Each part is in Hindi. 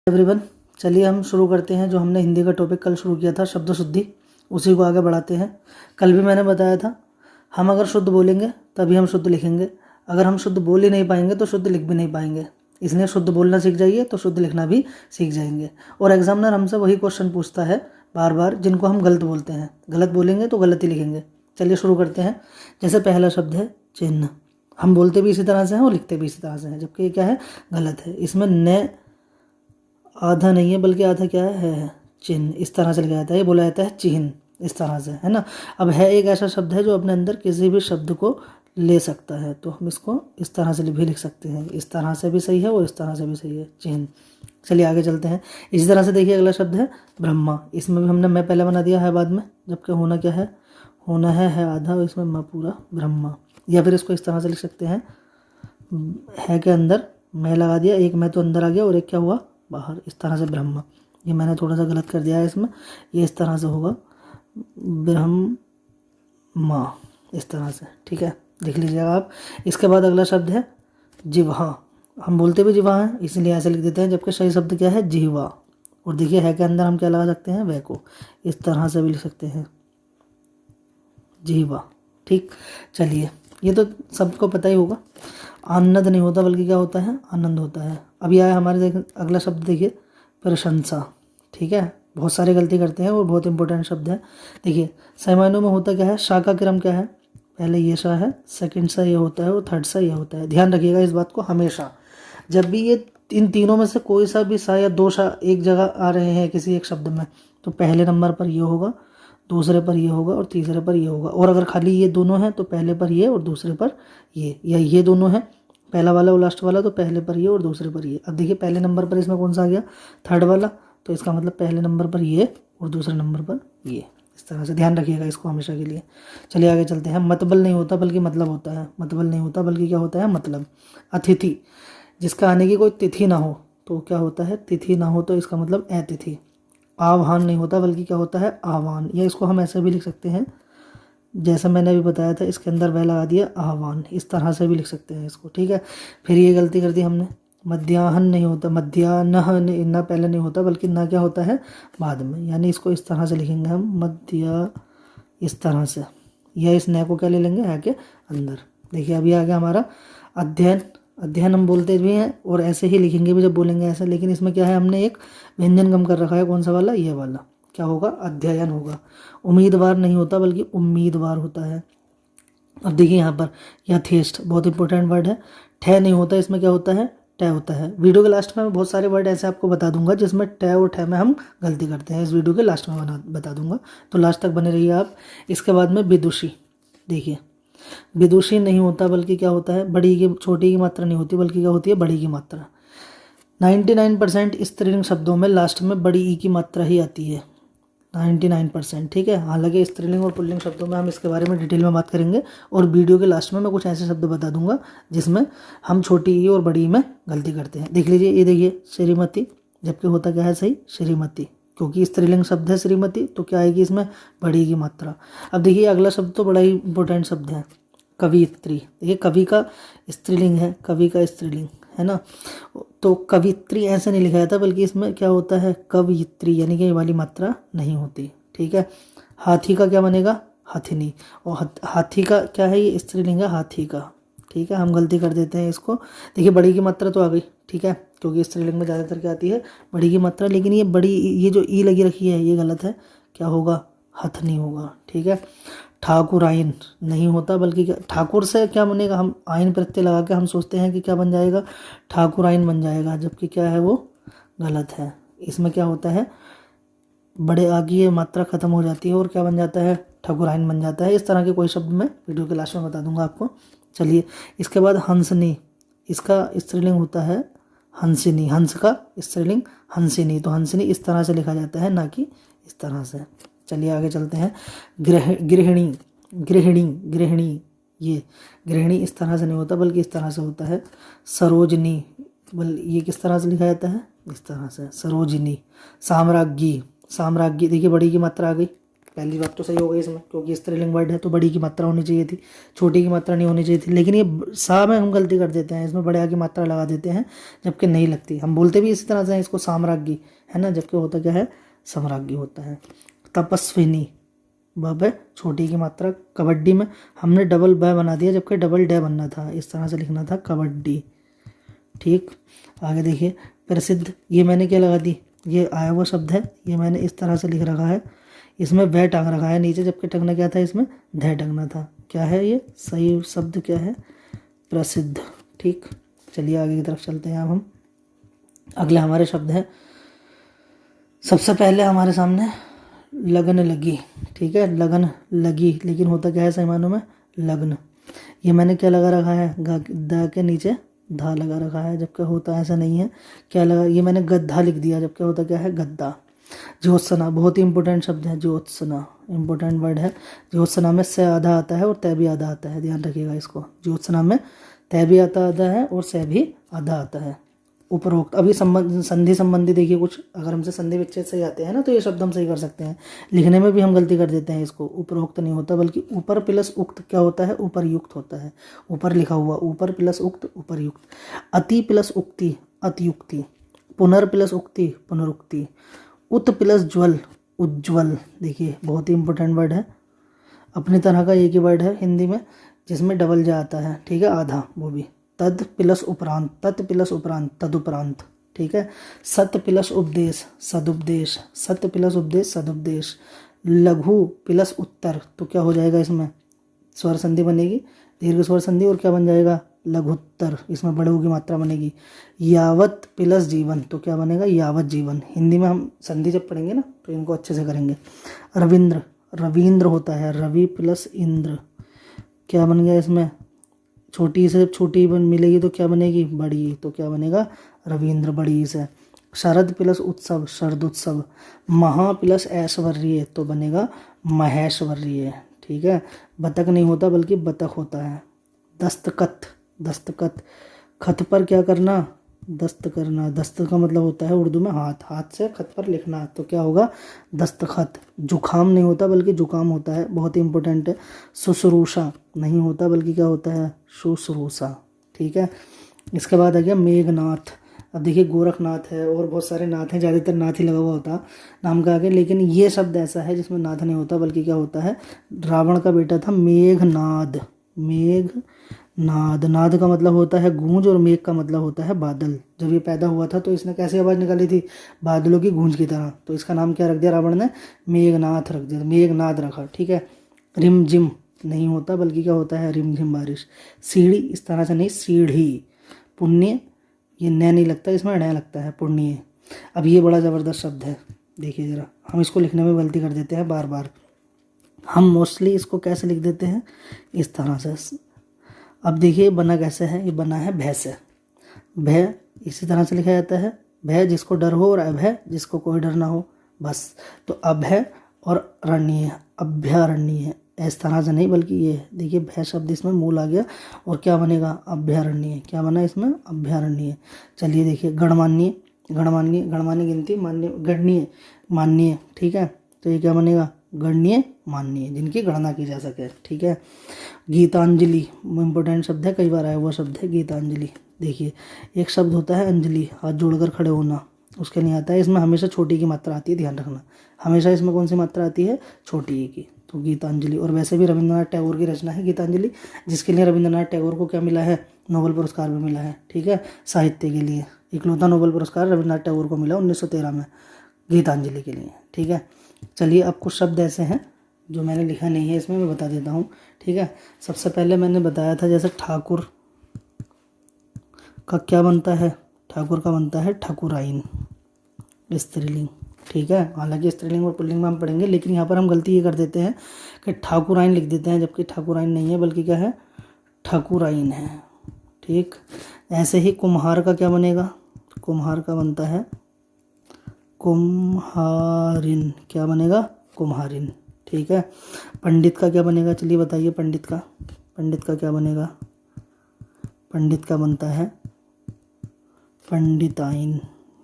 एवरीवन, चलिए हम शुरू करते हैं। जो हमने हिंदी का टॉपिक कल शुरू किया था शब्द शुद्धि, उसी को आगे बढ़ाते हैं। कल भी मैंने बताया था, हम अगर शुद्ध बोलेंगे तभी हम शुद्ध लिखेंगे। अगर हम शुद्ध बोल ही नहीं पाएंगे तो शुद्ध लिख भी नहीं पाएंगे। इसलिए शुद्ध बोलना सीख जाइए तो शुद्ध लिखना भी सीख जाएंगे। और एग्जामिनर हमसे वही क्वेश्चन पूछता है बार बार जिनको हम गलत बोलते हैं। गलत बोलेंगे तो गलत ही लिखेंगे। चलिए शुरू करते हैं। जैसे पहला शब्द है चिन्ह। हम बोलते भी इसी तरह से हैं और लिखते भी इसी तरह से हैं, जबकि ये क्या है, गलत है। इसमें न आधा नहीं है, बल्कि आधा क्या है चिन्ह। इस तरह से लिखा जाता है, ये बोला जाता है चिन्ह, इस तरह से, है ना। अब है एक ऐसा शब्द है जो अपने अंदर किसी भी शब्द को ले सकता है, तो हम इसको इस तरह से भी लिख सकते हैं। इस तरह से भी सही है और इस तरह से भी सही है, चिन्ह। चलिए आगे चलते हैं। इसी तरह से देखिए अगला शब्द है ब्रह्मा। इसमें भी हमने मैं पहले बना दिया है बाद में, जबकि होना क्या है, होना है आधा और इसमें मैं पूरा, ब्रह्मा। या फिर इसको इस तरह से लिख सकते हैं, है के अंदर मैं लगा दिया, एक मैं तो अंदर आ गया और एक क्या हुआ, बाहर। इस तरह से ब्रह्मा। ये मैंने थोड़ा सा गलत कर दिया है इसमें, ये इस तरह से होगा ब्रह्मा, इस तरह से, ठीक है, लिख लीजिएगा आप। इसके बाद अगला शब्द है जिह्वा। हम बोलते भी जिह्वा हैं, इसलिए ऐसे लिख देते हैं, जबकि सही शब्द क्या है, जिह्वा। और देखिए है के अंदर हम क्या लगा सकते हैं, वह को, इस तरह से भी लिख सकते हैं, जिह्वा। ठीक, चलिए ये तो सबको पता ही होगा। आनंद नहीं होता बल्कि क्या होता है, आनंद होता है। अभी आया हमारे अगला शब्द देखिए प्रशंसा। ठीक है, बहुत सारे गलती करते हैं और बहुत इंपॉर्टेंट शब्द है। देखिए सही मायनों में होता क्या है, शा का क्रम क्या है, पहले ये शा है, सेकंड सा ये होता है और थर्ड सा ये होता है। ध्यान रखिएगा इस बात को हमेशा। जब भी ये इन तीनों में से कोई सा भी सा या दो शा एक जगह आ रहे हैं किसी एक शब्द में, तो पहले नंबर पर ये होगा, दूसरे पर ये होगा और तीसरे पर ये होगा। और अगर खाली ये दोनों हैं तो पहले पर ये और दूसरे पर ये, या ये दोनों हैं, पहला वाला और लास्ट वाला, तो पहले पर ये और दूसरे पर ये। अब देखिए पहले नंबर पर इसमें कौन सा आ गया, थर्ड वाला, तो इसका मतलब पहले नंबर पर ये और दूसरे नंबर पर ये। इस तरह से ध्यान रखिएगा इसको हमेशा के लिए। चलिए आगे चलते हैं। मतबल नहीं होता बल्कि मतलब होता है। मतबल नहीं होता बल्कि क्या होता है, मतलब। अतिथि, जिसका आने की कोई तिथि ना हो तो क्या होता है, तिथि ना हो तो इसका मतलब अतिथि। आह्वान नहीं होता बल्कि क्या होता है, आह्वान। या इसको हम ऐसे भी लिख सकते हैं, जैसा मैंने अभी बताया था, इसके अंदर वह लगा दिया आह्वान। इस तरह से भी लिख सकते हैं इसको, ठीक है। फिर ये गलती कर दी हमने, मध्याह्न नहीं होता, मध्याह्न ना पहले नहीं होता बल्कि ना क्या होता है, बाद में। यानी इसको इस तरह से लिखेंगे हम, मध्य, इस तरह से। या इस न को क्या ले लेंगे, है के अंदर। देखिए अभी आ गया हमारा अध्ययन। अध्ययन हम बोलते भी हैं और ऐसे ही लिखेंगे भी जब बोलेंगे ऐसे, लेकिन इसमें क्या है, हमने एक व्यंजन कम कर रखा है। कौन सा वाला, ये वाला। क्या होगा, अध्ययन होगा। उम्मीदवार नहीं होता बल्कि उम्मीदवार होता है। अब देखिए यहाँ पर यथेष्ट, बहुत इंपॉर्टेंट वर्ड है। ठह नहीं होता, इसमें क्या होता है, टह होता है। वीडियो के लास्ट में मैं बहुत सारे वर्ड ऐसे आपको बता दूंगा जिसमें टह और ठह में हम गलती करते हैं। इस वीडियो के लास्ट में बता दूंगा, तो लास्ट तक बने रहिए आप। इसके बाद में विदुषी। देखिए विदुषी नहीं होता बल्कि क्या होता है, बड़ी की, छोटी की मात्रा नहीं होती बल्कि क्या होती है, बड़ी की मात्रा। 99% स्त्रीलिंग शब्दों में लास्ट में बड़ी ई की मात्रा ही आती है, 99%, ठीक है। हालांकि स्त्रीलिंग और पुल्लिंग शब्दों में हम इसके बारे में डिटेल में बात करेंगे, और वीडियो के लास्ट में मैं कुछ ऐसे शब्द बता दूंगा जिसमें हम छोटी ई और बड़ी ई में गलती करते हैं। देख लीजिए, ये देखिए श्रीमती, जबकि होता क्या है, सही श्रीमती, क्योंकि स्त्रीलिंग शब्द है श्रीमती, तो क्या आएगी इसमें, बड़ी की मात्रा। अब देखिए अगला शब्द तो बड़ा ही इंपॉर्टेंट शब्द है, कवियत्री। देखिए कवि का स्त्रीलिंग है, कवि का स्त्रीलिंग है ना, तो कवित्री ऐसे नहीं लिखा जाता बल्कि इसमें क्या होता है, कवियत्री, यानी कि ये वाली मात्रा नहीं होती, ठीक है। हाथी का क्या बनेगा, हथिनी। और हाथी का क्या है, ये स्त्रीलिंग है, हाथी का, ठीक है। हम गलती कर देते हैं इसको। देखिए बड़ी की मात्रा तो आ गई, ठीक है, क्योंकि स्त्रीलिंग में ज़्यादातर क्या आती है, बड़ी की मात्रा। लेकिन ये बड़ी, ये जो ई लगी रखी है ये गलत है, क्या होगा, हथनी होगा, ठीक है। ठाकुर आइन नहीं होता बल्कि क्या, ठाकुर से क्या बनेगा, हम आइन प्रत्यय लगा के हम सोचते हैं कि क्या बन जाएगा, ठाकुर आइन बन जाएगा, जबकि क्या है वो गलत है। इसमें क्या होता है, बड़े आगे ये मात्रा खत्म हो जाती है और क्या बन जाता है, ठाकुर आइन बन जाता है। इस तरह के कोई शब्द मैं वीडियो के लास्ट में बता दूंगा आपको। चलिए इसके बाद हंसनी, इसका स्त्रीलिंग होता है हंसिनी, हंस का स्त्रीलिंग हंसिनी, तो हंसिनी इस तरह से लिखा जाता है, ना कि इस तरह से। चलिए आगे चलते हैं। गृहिणी, गृहिणी, गृहिणी, ये गृहिणी इस तरह से नहीं होता बल्कि इस तरह से होता है। सरोजनी, ये किस तरह से लिखा जाता है, इस तरह से, सरोजिनी। साम्राज्ञी, साम्राज्ञी, देखिए बड़ी की मात्रा आ गई, पहली बात तो सही हो गई इसमें, क्योंकि स्त्रीलिंग वर्ड है तो बड़ी की मात्रा होनी चाहिए थी, छोटी की मात्रा नहीं होनी चाहिए थी। लेकिन ये सा में हम गलती कर देते हैं, इसमें बड़े आ की मात्रा लगा देते हैं जबकि नहीं लगती। हम बोलते भी इसी तरह से हैं इसको साम्राज्ञी, है ना, जबकि होता क्या है, सम्राज्ञी होता है। तपस्विनी, ब है छोटी की मात्रा। कबड्डी में हमने डबल ब बना दिया जबकि डबल डे बनना था, इस तरह से लिखना था कबड्डी। ठीक, आगे देखिए प्रसिद्ध, ये मैंने क्या लगा दी, ये आया हुआ शब्द है, ये मैंने इस तरह से लिख रखा है, इसमें वह टांग रखा है नीचे, जबकि टंगना क्या था, इसमें ध टंगना था। क्या है ये सही शब्द, क्या है, प्रसिद्ध। ठीक, चलिए आगे की तरफ चलते हैं अब हम। अगले हमारे शब्द है, सबसे पहले हमारे सामने लगन लगी। ठीक है, लगन लगी, लेकिन होता क्या है सही मानों में, लग्न। ये मैंने क्या लगा रखा है, द के नीचे धा लगा रखा है, जबकि होता ऐसा नहीं है। क्या लगा, ये मैंने गद्दा लिख दिया, जबकि होता क्या है, गद्दा। ज्योत्सना, बहुत ही इंपॉर्टेंट शब्द है, ज्योत्सना इंपॉर्टेंट वर्ड है। ज्योत्सना में से आधा आता है और तय भी आधा आता है, ध्यान रखिएगा इसको। ज्योत्सना में तय भी आधा है और से भी आधा आता है। उपरोक्त, अभी संधि संबंधी देखिए कुछ, अगर हमसे संधि विच्छेद सही आते हैं ना तो ये शब्द हम सही कर सकते हैं। लिखने में भी हम गलती कर देते हैं इसको, उपरोक्त नहीं होता बल्कि ऊपर प्लस उक्त क्या होता है, उपरयुक्त होता है। ऊपर लिखा हुआ ऊपर प्लस उक्त, उपरयुक्त। अति प्लस उक्ति, अतियुक्ति। पुनर प्लस उक्ति, पुनरुक्ति। उत प्लस ज्वल, उज्ज्वल। देखिए बहुत ही इंपॉर्टेंट वर्ड है, अपनी तरह का एक ही वर्ड है हिंदी में जिसमें डबल जा आता है। ठीक है, आधा, वो भी। तद प्लस उपरांत, तत् प्लस उपरांत, तदुपरांत। ठीक है, सत प्लस उपदेश, सदुपदेश। सत प्लस उपदेश, सदुपदेश। लघु प्लस उत्तर, तो क्या हो जाएगा, इसमें स्वर संधि बनेगी, दीर्घ स्वर संधि, और क्या बन जाएगा, लघुत्तर, इसमें बड़े की मात्रा बनेगी। यावत प्लस जीवन, तो क्या बनेगा, यावत जीवन। हिंदी में हम संधि जब पढ़ेंगे ना तो इनको अच्छे से करेंगे। रविंद्र, रविंद्र होता है, रवि प्लस इंद्र, क्या बन गया इसमें, छोटी से छोटी बन मिलेगी तो क्या बनेगी, बड़ी, तो क्या बनेगा, रविंद्र, बड़ी से। शरद प्लस उत्सव, शरदोत्सव। महा प्लस ऐश्वर्य, तो बनेगा महेश्वर्य। ठीक है, बतख नहीं होता बल्कि बतख होता है। दस्तखत, दस्तखत, खत पर क्या करना, दस्त करना। दस्त का मतलब होता है उर्दू में हाथ, हाथ से खत पर लिखना, तो क्या होगा, दस्तखत। जुखाम नहीं होता बल्कि जुकाम होता है, बहुत ही इंपॉर्टेंट है। शुश्रूषा नहीं होता बल्कि क्या होता है, शुश्रूषा। ठीक है, इसके बाद आ गया मेघनाथ। अब देखिए गोरखनाथ है और बहुत सारे नाथ हैं, ज़्यादातर नाथ ही लगा हुआ होता नाम का आगे, लेकिन ये शब्द ऐसा है जिसमें नाथ नहीं होता बल्कि क्या होता है, रावण का बेटा था मेघनाद। मेघनाद, नाद का मतलब होता है गूंज और मेघ का मतलब होता है बादल। जब ये पैदा हुआ था तो इसने कैसी आवाज़ निकाली थी, बादलों की गूंज की तरह, तो इसका नाम क्या रख दिया रावण ने, मेघनाथ रख दिया, मेघनाद रखा। ठीक है, रिमझिम नहीं होता बल्कि क्या होता है, रिमझिम बारिश। सीढ़ी, इस तरह से नहीं, सीढ़ी। पुण्य, ये न नहीं लगता, इसमें ण लगता है, पुण्य। अब ये बड़ा ज़बरदस्त शब्द है, देखिए ज़रा, हम इसको लिखने में गलती कर देते हैं बार बार। हम मोस्टली इसको कैसे लिख देते हैं, इस तरह से। अब देखिए बना कैसे है, ये बना है भय से। भय इसी तरह से लिखा जाता है, भय जिसको डर हो, और अभय जिसको कोई डर ना हो, बस। तो अभय और रण्य, अभयारण्य, इस तरह से नहीं बल्कि ये देखिए भय शब्द इसमें मूल आ गया, और क्या बनेगा, अभयारण्य। क्या बना इसमें, अभयारण्य। चलिए देखिए गणमान्य, गणमान्य, गणमान्य गिनती, मान्य, गणनीय, मान्य। ठीक है, तो ये क्या बनेगा, गणनीय, माननीय, जिनकी गणना की जा सके। ठीक है, गीतांजलि इंपॉर्टेंट शब्द है, कई बार आया हुआ शब्द है गीतांजलि। देखिए एक शब्द होता है अंजलि, हाथ जोड़कर खड़े होना, उसके नहीं आता है, इसमें हमेशा छोटी की मात्रा आती है, ध्यान रखना, हमेशा इसमें कौन सी मात्रा आती है, छोटी की। तो गीतांजलि, और वैसे भी रविंद्रनाथ टैगोर की रचना है गीतांजलि, जिसके लिए रविंद्रनाथ टैगोर को क्या मिला है, नोबेल पुरस्कार भी मिला है। ठीक है, साहित्य के लिए इकलौता नोबेल पुरस्कार रविंद्रनाथ टैगोर को मिला 1913 में गीतांजलि के लिए। ठीक है, चलिए अब कुछ शब्द ऐसे हैं जो मैंने लिखा नहीं है इसमें, मैं बता देता हूँ। ठीक है, सबसे पहले मैंने बताया था जैसे ठाकुर का क्या बनता है, ठाकुर का बनता है ठाकुराइन, स्त्रीलिंग। ठीक है, हालांकि स्त्रीलिंग और पुल्लिंग में हम पढ़ेंगे, लेकिन यहाँ पर हम गलती ये कर देते हैं कि ठाकुराइन लिख देते हैं, जबकि ठाकुराइन नहीं है बल्कि क्या है, ठाकुराइन है। ठीक, ऐसे ही कुम्हार का क्या बनेगा, कुम्हार का बनता है कुम्हारिन, क्या बनेगा, कुम्हारिन। ठीक है, पंडित का क्या बनेगा, चलिए बताइए, पंडित का क्या बनेगा, पंडित का बनता है पंडिताइन।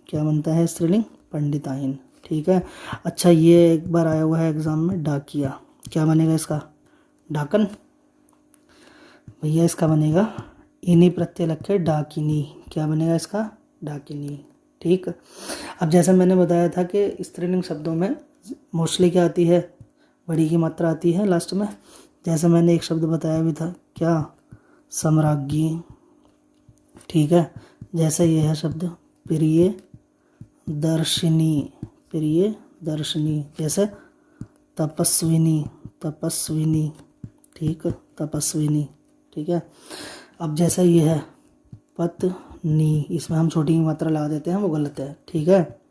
क्या बनता है स्त्रीलिंग, पंडिताइन। ठीक है। अच्छा, ये एक बार आया हुआ है एग्ज़ाम में, डाकिया, क्या बनेगा इसका? डाकन। भैया इसका बनेगा इनी प्रत्यय लग के डाकिनी, क्या बनेगा इसका? डाकिनी। ठीक। अब जैसा मैंने बताया था कि स्त्रीलिंग शब्दों में मोस्टली क्या आती है? बड़ी की मात्रा आती है लास्ट में। जैसे मैंने एक शब्द बताया भी था, क्या? सम्राज्ञी। ठीक है। जैसे ये है शब्द प्रिय दर्शिनी, प्रिय दर्शिनी। जैसे तपस्विनी, तपस्विनी। ठीक, तपस्विनी। ठीक है। अब जैसा ये है पत्नी, इसमें हम छोटी की मात्रा लगा देते हैं, वो गलत है। ठीक है।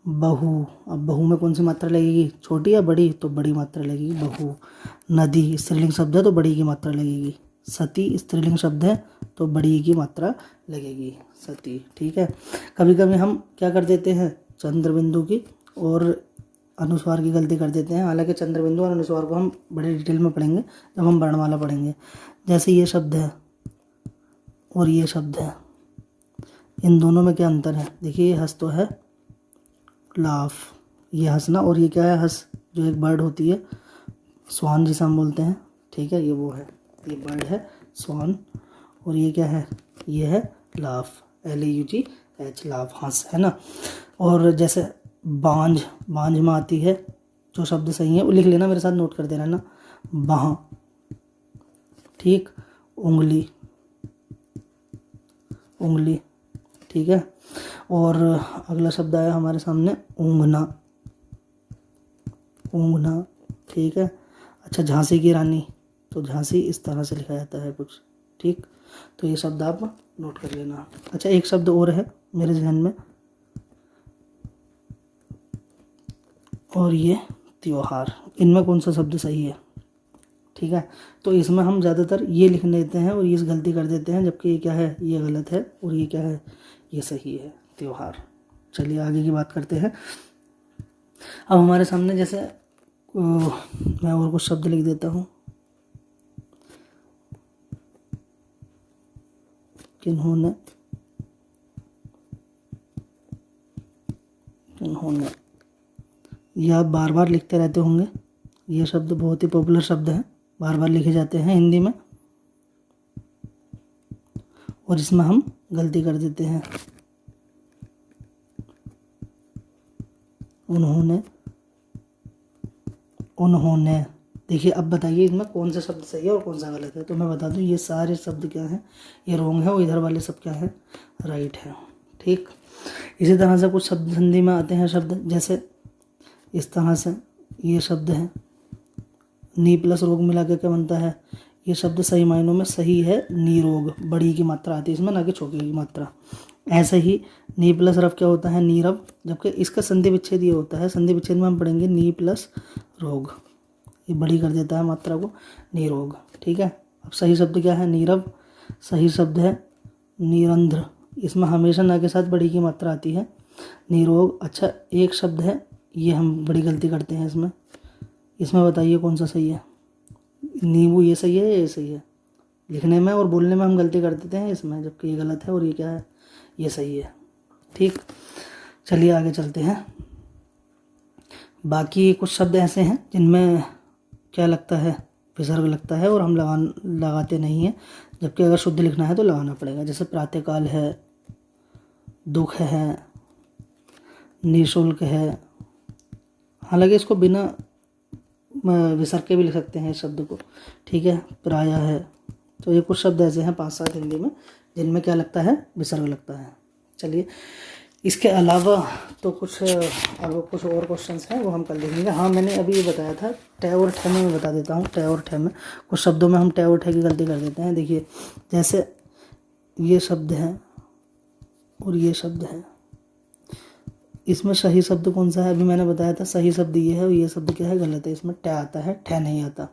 बहू, अब बहू में कौन सी मात्रा लगेगी? छोटी या बड़ी? तो बड़ी मात्रा लगेगी, बहू। नदी स्त्रीलिंग शब्द है तो बड़ी की मात्रा लगेगी। सती स्त्रीलिंग शब्द है तो बड़ी की मात्रा लगेगी, सती। ठीक है। कभी कभी हम क्या कर देते हैं, चंद्र बिंदु की और अनुस्वार की गलती कर देते हैं। हालांकि चंद्र बिंदु और अनुस्वार को हम बड़े डिटेल में पढ़ेंगे जब हम वर्णमाला पढ़ेंगे। जैसे ये शब्द है और ये शब्द है, इन दोनों में क्या अंतर है? देखिए, ये हंस तो है लाफ, ये हंसना, और ये क्या है? हंस, जो एक बर्ड होती है, स्वान जिसे हम बोलते हैं। ठीक है, ये वो है, ये बर्ड है स्वान, और ये क्या है? ये है लाफ, LAUGH, लाफ, हंस, है ना। और जैसे बांझ, बांझ में आती है, जो शब्द सही है वो लिख लेना, मेरे साथ नोट कर देना ना। बाह। ठीक। उंगली, उंगली। ठीक है। और अगला शब्द आया हमारे सामने ऊँघना, ऊँघना। ठीक है। अच्छा, झांसी की रानी, तो झांसी इस तरह से लिखा जाता है कुछ। ठीक, तो ये शब्द आप नोट कर लेना। अच्छा, एक शब्द और है मेरे ध्यान में, और ये त्योहार। इनमें कौन सा शब्द सही है? ठीक है, तो इसमें हम ज़्यादातर ये लिख लेते हैं और ये गलती कर देते हैं, जबकि ये क्या है? ये गलत है, और ये क्या है? ये सही है, त्योहार। चलिए आगे की बात करते हैं। अब हमारे सामने जैसे मैं और कुछ शब्द लिख देता हूँ। किन्होंने, किन्होंने, ये आप बार बार लिखते रहते होंगे। ये शब्द बहुत ही पॉपुलर शब्द है, बार बार लिखे जाते हैं हिंदी में, और इसमें हम गलती कर देते हैं। उन्होंने, उन्होंने। देखिए, अब बताइए इसमें कौन सा शब्द सही है और कौन सा गलत है? तो मैं बता दूं, ये सारे शब्द क्या हैं? ये रॉन्ग है, और इधर वाले सब क्या है? राइट है। ठीक। इसी तरह से कुछ शब्द संधि में आते हैं शब्द, जैसे इस तरह से ये शब्द है, नी प्लस रोग मिला के क्या बनता है? ये शब्द सही मायनों में सही है, निरोग, बड़ी की मात्रा आती है इसमें, ना कि छोटी की मात्रा। ऐसे ही नी प्लस रव क्या होता है? नीरव, जबकि इसका संधि विच्छेद ये होता है। संधि विच्छेद में हम पढ़ेंगे नी प्लस रोग, ये बड़ी कर देता है मात्रा को, निरोग। ठीक है। अब सही शब्द क्या है? नीरव। सही शब्द है निरंध्र, इसमें हमेशा ना के साथ बड़ी की मात्रा आती है, निरोग। अच्छा, एक शब्द है, ये हम बड़ी गलती करते हैं इसमें, इसमें बताइए कौन सा सही है? नींबू, ये सही है या ये सही है? लिखने में और बोलने में हम गलती कर देते हैं इसमें, जबकि ये गलत है, और ये क्या है? ये सही है। ठीक। चलिए आगे चलते हैं। बाकी कुछ शब्द ऐसे हैं जिनमें क्या लगता है? विसर्ग लगता है, और हम लगाते नहीं हैं, जबकि अगर शुद्ध लिखना है तो लगाना पड़ेगा। जैसे प्रातःकाल है, दुख है, निःशुल्क है। हालांकि इसको बिना विसर्ग के भी लिख सकते हैं इस शब्द को। ठीक है। प्रायः है। तो ये कुछ शब्द ऐसे हैं 5-7 हिंदी में जिनमें क्या लगता है? विसर्ग लगता है। चलिए, इसके अलावा तो कुछ अब कुछ और क्वेश्चंस हैं, वो हम कल देखेंगे। हाँ, मैंने अभी ये बताया था, टे और ठे में मैं बता देता हूँ। टे और ठे में कुछ शब्दों में हम टे और ठे की गलती कर देते हैं। देखिए, जैसे ये शब्द है और ये शब्द है, इसमें सही शब्द कौन सा है? अभी मैंने बताया था सही शब्द ये है, और ये शब्द क्या है? गलत है। इसमें टे आता है, ठे नहीं आता।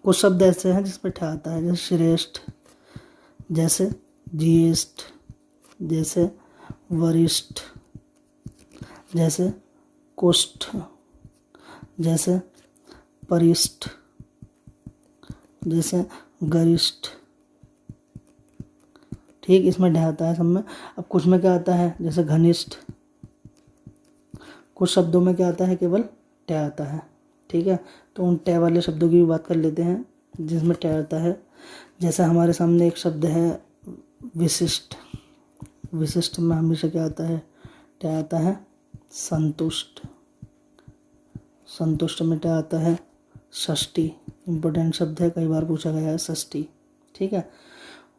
कुछ शब्द ऐसे हैं जिसमें ठे आता है, जैसे श्रेष्ठ, जैसे ज्येष्ठ, जैसे वरिष्ठ, जैसे कुष्ठ, जैसे परिष्ठ, जैसे गरिष्ठ। ठीक, इसमें ढ आता है सब में। अब कुछ में क्या आता है? जैसे घनिष्ठ, कुछ शब्दों में क्या आता है, केवल ट आता है। ठीक है, तो उन ट वाले शब्दों की भी बात कर लेते हैं जिसमें ट आता है। जैसा हमारे सामने एक शब्द है विशिष्ट। विशिष्ट में हमेशा क्या आता है, ट आता है। संतुष्ट, संतुष्ट में क्या आता है, षष्ठी। इम्पोर्टेंट शब्द है, कई बार पूछा गया है षष्ठी। ठीक है,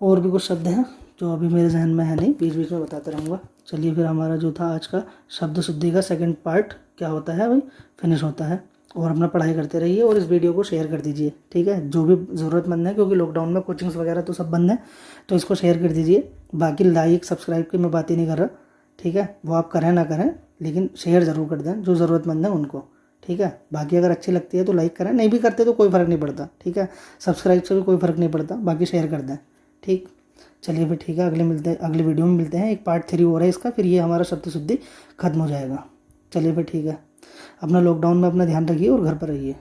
और भी कुछ शब्द हैं जो अभी मेरे जहन में है नहीं, बीच बीच में बताते रहूँगा। चलिए फिर हमारा जो था आज का शब्द शुद्धि का सेकंड पार्ट क्या होता है, वही फिनिश होता है। और अपना पढ़ाई करते रहिए और इस वीडियो को शेयर कर दीजिए। ठीक है, जो भी ज़रूरतमंद है, क्योंकि लॉकडाउन में कोचिंग्स वगैरह तो सब बंद है, तो इसको शेयर कर दीजिए। बाकी लाइक सब्सक्राइब की मैं बात ही नहीं कर रहा। ठीक है, वो आप करें ना करें, लेकिन शेयर ज़रूर कर दें जो ज़रूरतमंद है उनको। ठीक है, बाकी अगर अच्छी लगती है तो लाइक करें, नहीं भी करते तो कोई फ़र्क नहीं पड़ता। ठीक है, सब्सक्राइब से भी कोई फ़र्क नहीं पड़ता, बाकी शेयर कर दें। ठीक, चलिए फिर ठीक है, अगले वीडियो में मिलते हैं। एक पार्ट 3 हो रहा है इसका, फिर ये हमारा शब्द शुद्धि खत्म हो जाएगा। चलिए फिर ठीक है, अपना लॉकडाउन में अपना ध्यान रखिए और घर पर रहिए।